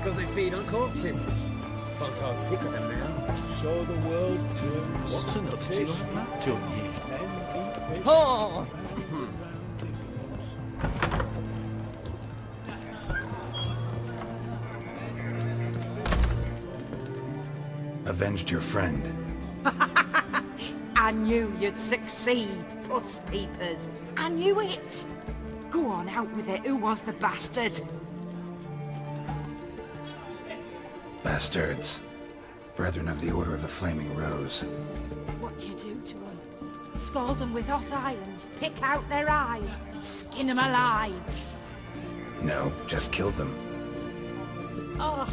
because they feed on corpses. Fontar's sick of them now. So the world turns. What's an oddity like that, don't ye? Men eat fish. Oh! Avenged your friend. I knew you'd succeed, puss peepers. I knew it. Go on, out with it. Who was the bastard? Bastards. Brethren of the Order of the Flaming Rose. What you do to them? Scald them with hot irons, pick out their eyes, skin them alive. No, just killed them. Oh,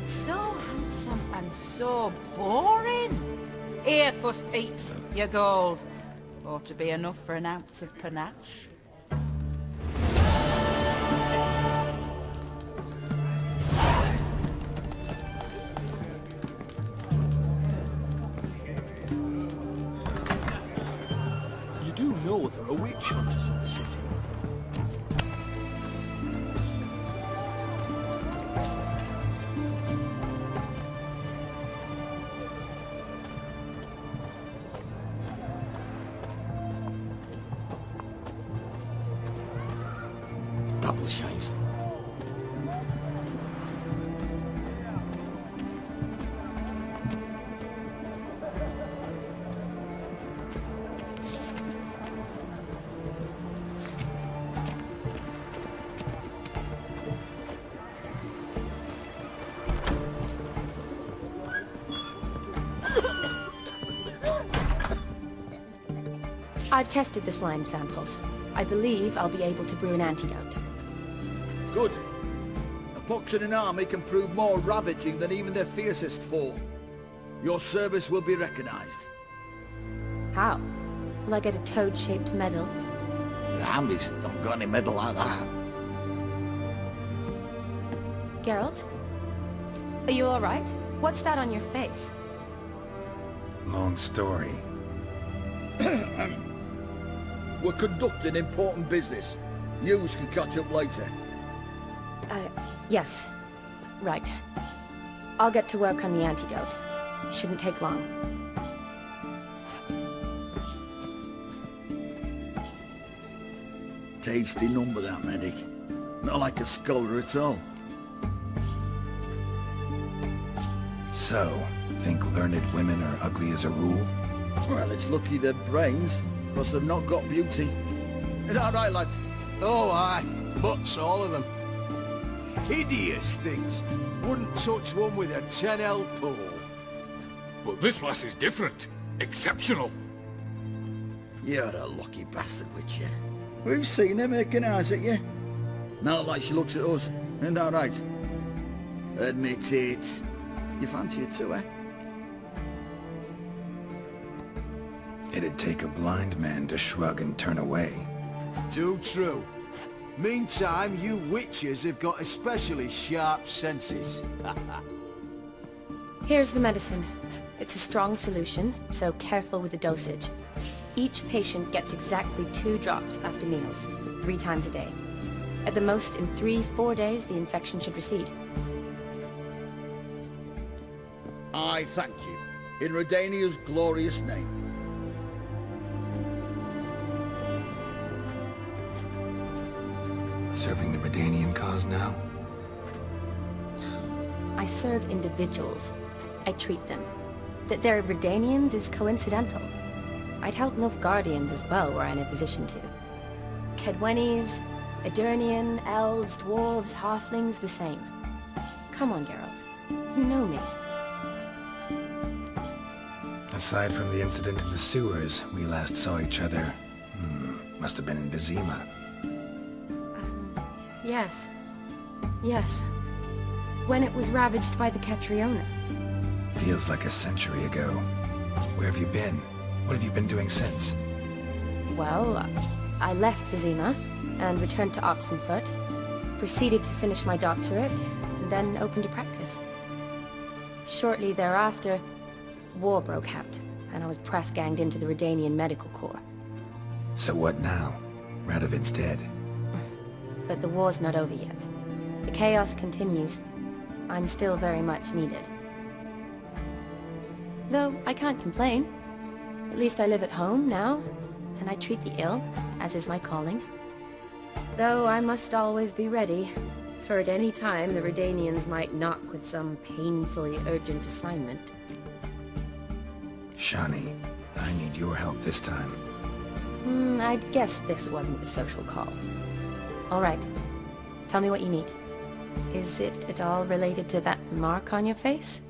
so handsome and so boring. Here, puss peeps, your gold. Ought to be enough for an ounce of panache. You do know there are witch hunters in the city. Double shines. I've tested the slime samples. I believe I'll be able to brew an antidote. Good. A pox in an army can prove more ravaging than even their fiercest foe. Your service will be recognized. How? Will I get a toad-shaped medal? The armies don't got any medal like that. Geralt? Are you alright? What's that on your face? Long story. We're conducting important business. Yous can catch up later. Yes. Right. I'll get to work on the antidote. Shouldn't take long. Tasty number, that medic. Not like a scholar at all. So, think learned women are ugly as a rule? Well, it's lucky they're brains, because they've not got beauty. Is that right, lads? Oh, aye. Butts, all of them. Hideous things. Wouldn't touch one with a 10L pole. But this lass is different. Exceptional. You're a lucky bastard, Witcher. We've seen her making eyes at you. Not like she looks at us. Isn't that right? Admit it. You fancy her too, eh? It'd take a blind man to shrug and turn away. Too true. Meantime, you witches have got especially sharp senses. Here's the medicine. It's a strong solution, so careful with the dosage. Each patient gets exactly 2 drops after meals, 3 times a day. At the most, in 3-4 days, the infection should recede. I thank you. In Redania's glorious name. Serving the Redanian cause now? I serve individuals. I treat them. That they're Redanians is coincidental. I'd help Nilfgaardians as well were I in a position to. Kedwenis, Edirnian, elves, dwarves, halflings, the same. Come on, Geralt. You know me. Aside from the incident in the sewers, we last saw each other... must have been in Vizima. Yes. Yes. When it was ravaged by the Catriona. Feels like a century ago. Where have you been? What have you been doing since? Well, I left Vizima and returned to Oxenfoot, proceeded to finish my doctorate, and then opened a practice. Shortly thereafter, war broke out, and I was press-ganged into the Redanian Medical Corps. So what now? Radovid's dead. But the war's not over yet. The chaos continues. I'm still very much needed. Though I can't complain. At least I live at home now, and I treat the ill, as is my calling. Though I must always be ready, for at any time the Redanians might knock with some painfully urgent assignment. Shani, I need your help this time. I'd guess this wasn't a social call. All right. Tell me what you need. Is it at all related to that mark on your face?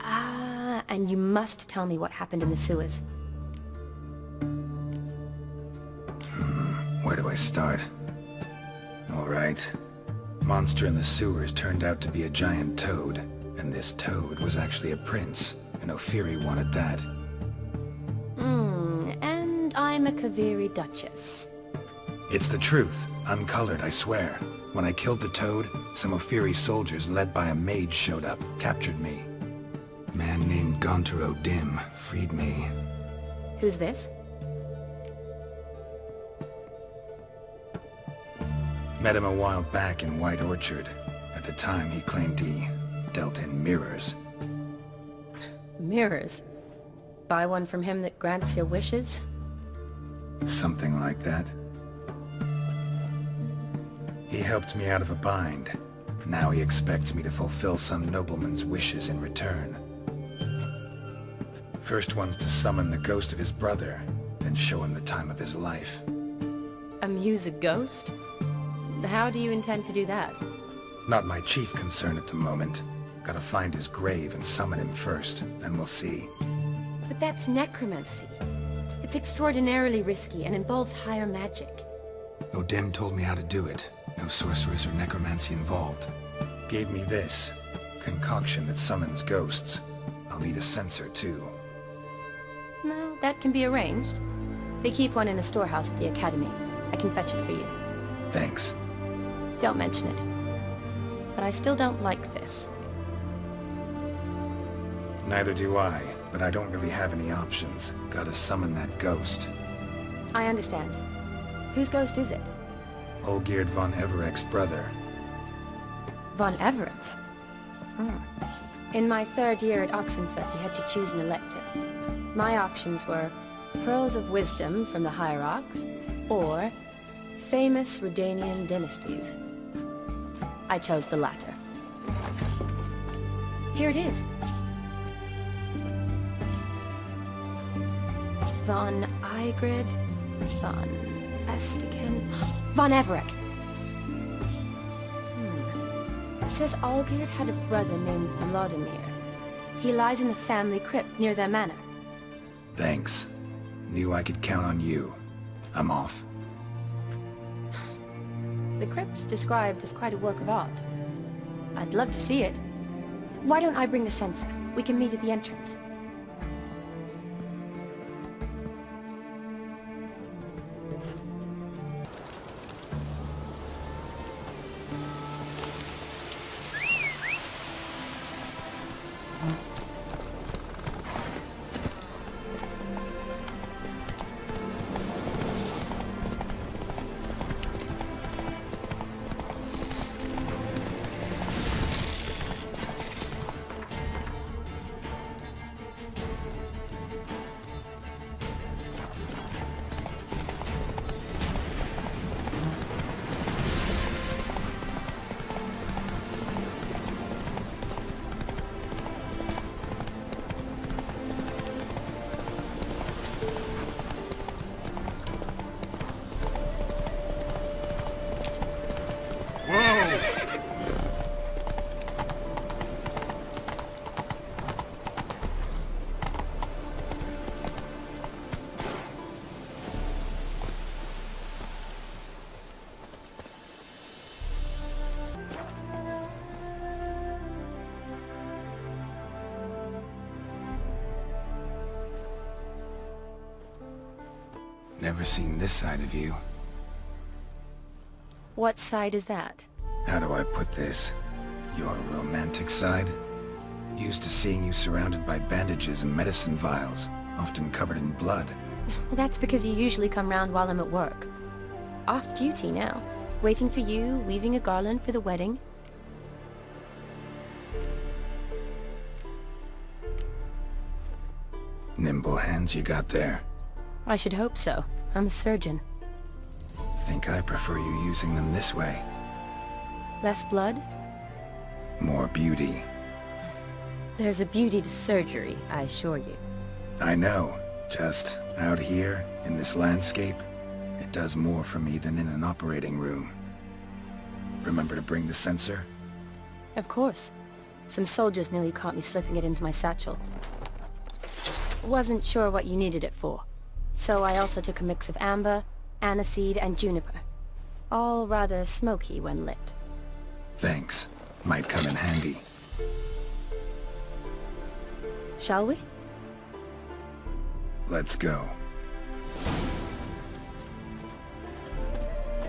Ah, and you must tell me what happened in the sewers. Where do I start? All right. Monster in the sewers turned out to be a giant toad, and this toad was actually a prince, and Ophiri wanted that. And I'm a Kaviri Duchess. It's the truth, uncolored, I swear. When I killed the toad, some Ophiri soldiers led by a mage showed up, captured me. A man named Gontaro Dim freed me. Who's this? Met him a while back in White Orchard. At the time, he claimed he dealt in mirrors. Mirrors. Buy one from him that grants your wishes? Something like that. He helped me out of a bind. Now he expects me to fulfill some nobleman's wishes in return. First one's to summon the ghost of his brother, then show him the time of his life. Amuse a ghost? How do you intend to do that? Not my chief concern at the moment. Gotta find his grave and summon him first, then we'll see. But that's necromancy. It's extraordinarily risky and involves higher magic. Odim told me how to do it. No sorceress or necromancy involved. Gave me this. Concoction that summons ghosts. I'll need a censer too. Well, that can be arranged. They keep one in a storehouse at the academy. I can fetch it for you. Thanks. Don't mention it. But I still don't like this. Neither do I, but I don't really have any options. Gotta summon that ghost. I understand. Whose ghost is it? Olgierd von Everek's brother. Von Everett? In my third year at Oxenfurt, we had to choose an elective. My options were Pearls of Wisdom from the Hierarchs, or Famous Redanian Dynasties. I chose the latter. Here it is. Von Igrid, Von Estiken, Von Everett. It says Olgierd had a brother named Vladimir. He lies in the family crypt near their manor. Thanks. Knew I could count on you. I'm off. The crypt's described as quite a work of art. I'd love to see it. Why don't I bring the censer? We can meet at the entrance. Never seen this side of you. What side is that? How do I put this? Your romantic side? Used to seeing you surrounded by bandages and medicine vials, often covered in blood. Well, that's because you usually come round while I'm at work. Off duty now. Waiting for you, weaving a garland for the wedding. Nimble hands you got there. I should hope so. I'm a surgeon. Think I prefer you using them this way. Less blood? More beauty. There's a beauty to surgery, I assure you. I know. Just out here, in this landscape, it does more for me than in an operating room. Remember to bring the sensor? Of course. Some soldiers nearly caught me slipping it into my satchel. Wasn't sure what you needed it for, so I also took a mix of amber, aniseed, and juniper. All rather smoky when lit. Thanks. Might come in handy. Shall we? Let's go.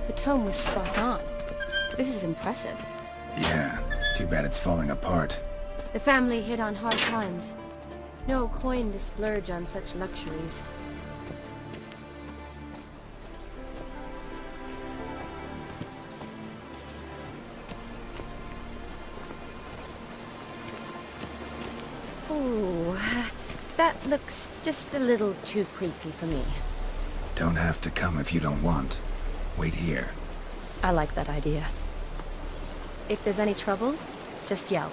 The tome was spot on. This is impressive. Yeah, too bad it's falling apart. The family hit on hard times. No coin to splurge on such luxuries. Ooh, that looks just a little too creepy for me. Don't have to come if you don't want. Wait here. I like that idea. If there's any trouble, just yell.